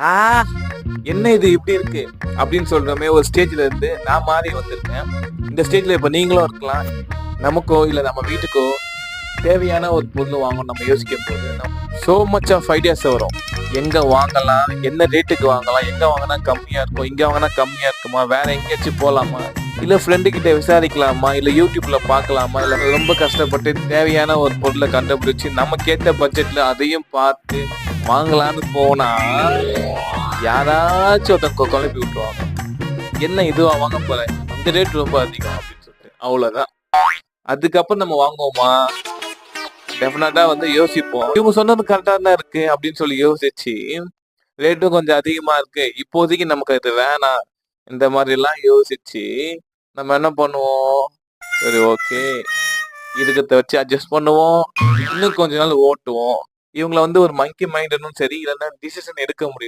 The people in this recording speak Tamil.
ஆ என்ன இது இப்படி இருக்கு அப்படின்னு சொல்றமே ஒரு ஸ்டேஜ்ல இருந்து நான் மாறி வந்திருக்கேன். இந்த ஸ்டேஜ்ல இப்ப நீங்களும் இருக்கலாம். நமக்கோ இல்ல நம்ம வீட்டுக்கோ தேவையான ஒரு பொருள் வாங்கணும் நம்ம யோசிக்கும் போது சோ மச் ஆஃப் ஐடியாஸ் வரும். எங்க வாங்கலாம், என்ன ரேட்டுக்கு வாங்கலாம், எங்க வாங்கினா கம்மியா இருக்கும், இங்க வாங்கினா கம்மியா இருக்குமா, வேற எங்கேயாச்சும் போலாமா, இல்ல ஃப்ரெண்டு கிட்ட விசாரிக்கலாமா, இல்ல யூடியூப்ல பார்க்கலாமா, இல்ல ரொம்ப கஷ்டப்பட்டு தேவையான ஒரு பொருளை கண்டுபிடிச்சு நமக்கேத்த பட்ஜெட்ல அதையும் பார்த்து வாங்கலான்னு போனா யாராச்சும் ஒருத்தங்க குழப்பி விட்டுருவாங்க. என்ன இதுவா வாங்க போறேன், இந்த ரேட் ரொம்ப அதிகம் அப்படின்னு சொல்லிட்டு அவ்வளவுதான். அதுக்கப்புறம் நம்ம வாங்குவோமா? டெஃபினட்டா யோசிப்போம். இவங்க சொன்னது கரெக்டா தான் இருக்கு அப்படின்னு சொல்லி யோசிச்சு ரேட்டும் கொஞ்சம் அதிகமா இருக்கு, இப்போதைக்கு நமக்கு இது வேணாம், இந்த மாதிரி எல்லாம் யோசிச்சு நம்ம என்ன பண்ணுவோம்? சரி, ஓகே, இருக்கிறத வச்சு அட்ஜஸ்ட் பண்ணுவோம், இன்னும் கொஞ்ச நாள் ஓட்டுவோம். இவங்கள ஒரு மங்கி மைண்டனும் சரி, இல்லைன்னா டிசிஷன் எடுக்க முடியும்.